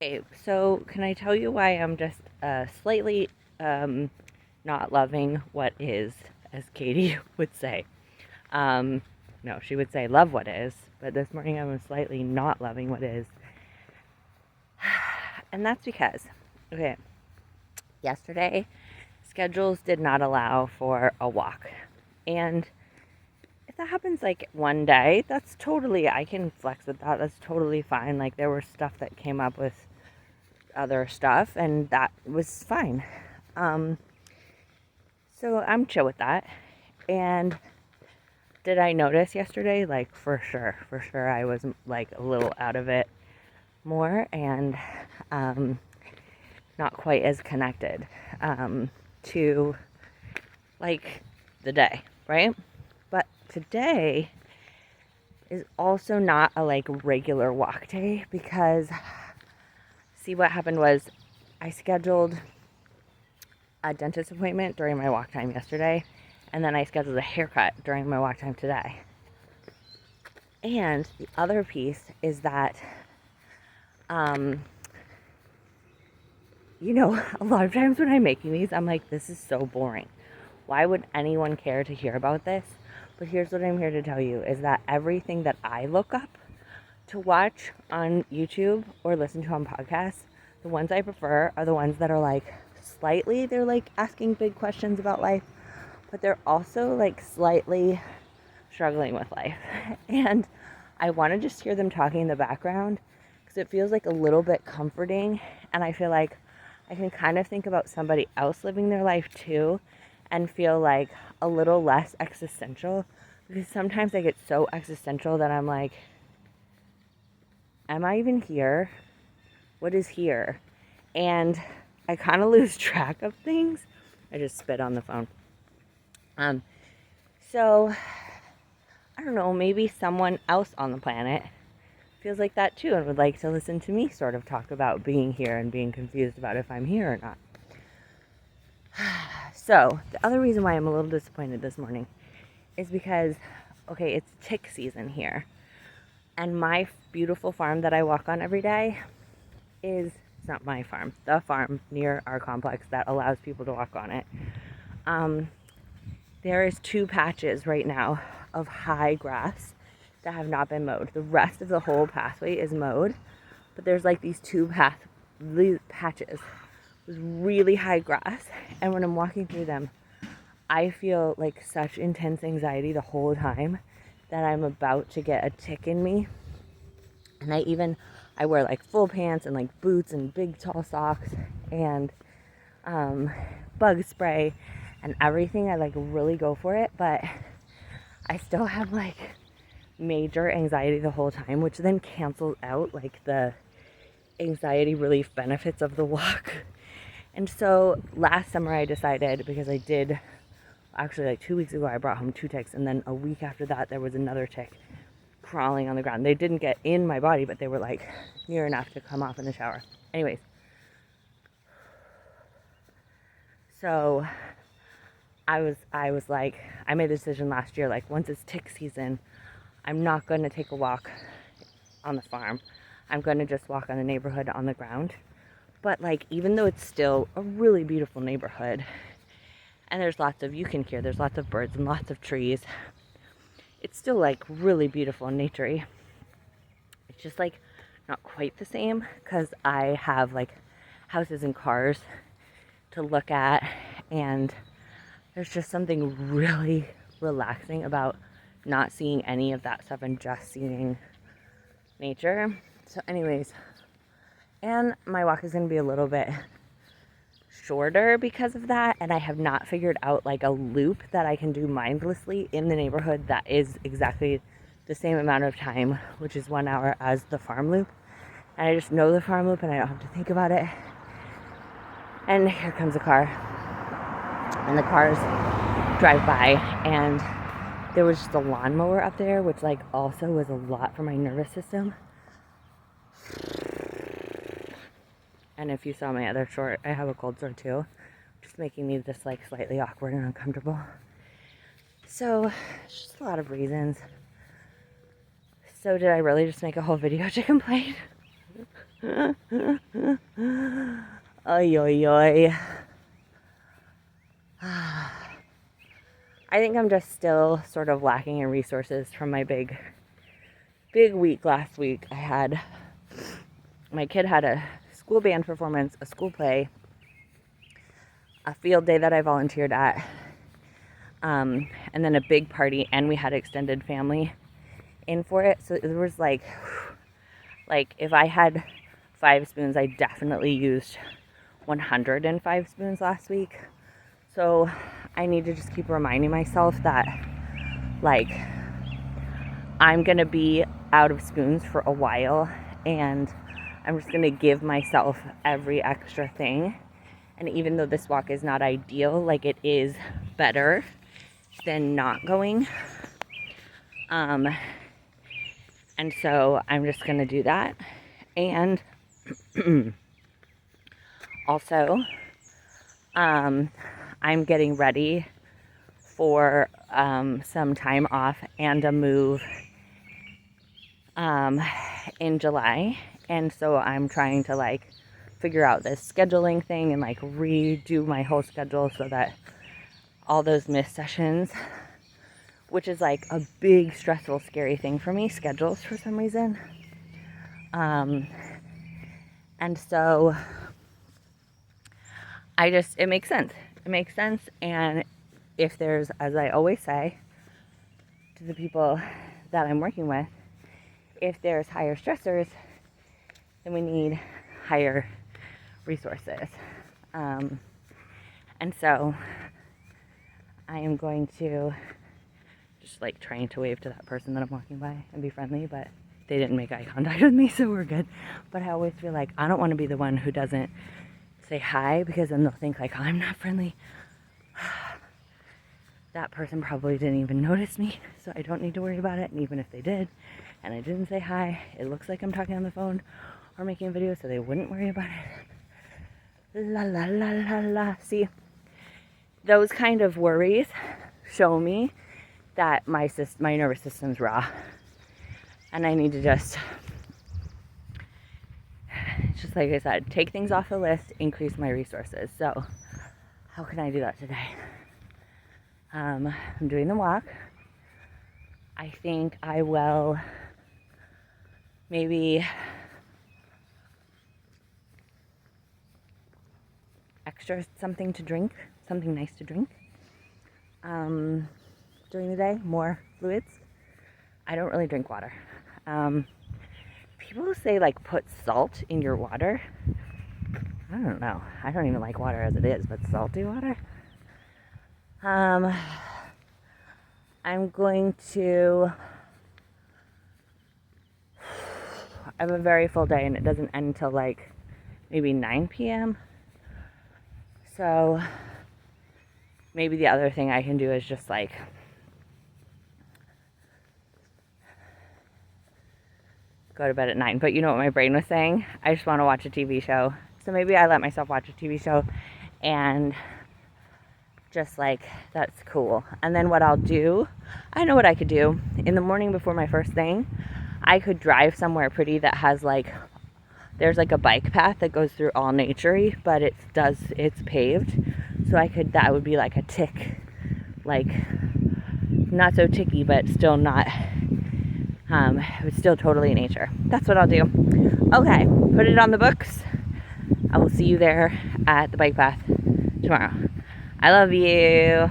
Okay, so can I tell you why I'm just slightly not loving what is, as Katie would say? Um, no, she would say love what is, but this morning I'm slightly not loving what is. And that's because, okay, yesterday schedules did not allow for a walk. And if that happens like one day, that's totally, I can flex with that. That's totally fine. Like there was stuff that came up with other stuff, and that was fine. Um, so I'm chill with that. And did I notice yesterday? Like for sure, I was like a little out of it more and um, not quite as connected to like the day, right? But today is also not a like regular walk day because see what happened was I scheduled a dentist appointment during my walk time yesterday, and then I scheduled a haircut during my walk time today. And the other piece is that, a lot of times when I'm making these, I'm like, this is so boring. Why would anyone care to hear about this? But here's what I'm here to tell you is that everything that I look up to watch on YouTube or listen to on podcasts, the ones I prefer are the ones that are like they're like asking big questions about life, but they're also like slightly struggling with life. And I want to just hear them talking in the background because it feels like a little bit comforting. And I feel like I can kind of think about somebody else living their life too and feel like a little less existential, because sometimes I get so existential that I'm like, am I even here? What is here? And I kind of lose track of things. I just spit on the phone. So I don't know, maybe someone else on the planet feels like that too and would like to listen to me sort of talk about being here and being confused about if I'm here or not. So the other reason why I'm a little disappointed this morning is because, okay, it's tick season here. And my beautiful farm that I walk on every day is, it's not my farm, the farm near our complex that allows people to walk on it. There is 2 patches right now of high grass that have not been mowed. The rest of the whole pathway is mowed, but there's like these 2 patches with really high grass. And when I'm walking through them, I feel like such intense anxiety the whole time that I'm about to get a tick in me. And I wear like full pants and like boots and big tall socks and bug spray and everything. I like really go for it, but I still have like major anxiety the whole time, which then cancels out like the anxiety relief benefits of the walk. And so last summer I decided, because I did actually like 2 weeks ago, I brought home 2 ticks, and then a week after that there was another tick crawling on the ground. They didn't get in my body, but they were like near enough to come off in the shower. Anyways, so I was like, I made a decision last year, like once it's tick season, I'm not going to take a walk on the farm. I'm going to just walk on the neighborhood on the ground. But like, even though it's still a really beautiful neighborhood and there's lots of, you can hear there's lots of birds and lots of trees, it's still like really beautiful and naturey. It's just like not quite the same because I have like houses and cars to look at, and there's just something really relaxing about not seeing any of that stuff and just seeing nature. So anyways, and my walk is going to be a little bit shorter because of that, and I have not figured out like a loop that I can do mindlessly in the neighborhood that is exactly the same amount of time, which is 1 hour, as the farm loop. And I just know the farm loop and I don't have to think about it. And here comes a car, and the cars drive by, and there was just a lawnmower up there, which like also was a lot for my nervous system. And if you saw my other short, I have a cold sore too, just making me just like slightly awkward and uncomfortable. So just a lot of reasons. So did I really just make a whole video to complain? Oy, oy, oy. I think I'm just still sort of lacking in resources from my big week last week. My kid had a school band performance, a school play, a field day that I volunteered at, and then a big party, and we had extended family in for it. So there was like if I had 5 spoons, I definitely used 105 spoons last week. So I need to just keep reminding myself that, like, I'm going to be out of spoons for a while, and I'm just going to give myself every extra thing. And even though this walk is not ideal, like, it is better than not going. And so I'm just going to do that. And also, I'm getting ready for some time off and a move in July. And so I'm trying to, like, figure out this scheduling thing and, like, redo my whole schedule so that all those missed sessions, which is like a big, stressful, scary thing for me, schedules for some reason. And so it makes sense. It makes sense. And if there's, as I always say to the people that I'm working with, if there's higher stressors, then we need higher resources. And so I am going to just, like, trying to wave to that person that I'm walking by and be friendly, but they didn't make eye contact with me, so we're good. But I always feel like I don't want to be the one who doesn't say hi, because then they'll think, like, I'm not friendly. That person probably didn't even notice me, so I don't need to worry about it. And even if they did, and I didn't say hi, it looks like I'm talking on the phone or making a video, so they wouldn't worry about it. La la la la la. See, those kind of worries show me that my nervous system's raw, and I need to just like I said, take things off the list, increase my resources. So how can I do that today? I'm doing the walk. I think I will maybe extra something to drink, something nice to drink during the day, more fluids. I don't really drink water. People say, like, put salt in your water. I don't know. I don't even like water as it is, but salty water? I'm going to... I have a very full day, and it doesn't end until, like, maybe 9 p.m. So maybe the other thing I can do is just, like, go to bed at 9. But you know what my brain was saying? I just want to watch a TV show. So maybe I let myself watch a TV show, and just, like, that's cool. And then what I'll do, I know what I could do. In the morning before my first thing, I could drive somewhere pretty that has, like, there's, like, a bike path that goes through all nature-y, but it's paved. So that would be like a tick, like, not so ticky, but still not, it's still totally nature. That's what I'll do. Okay, put it on the books. I will see you there at the bike path tomorrow. I love you.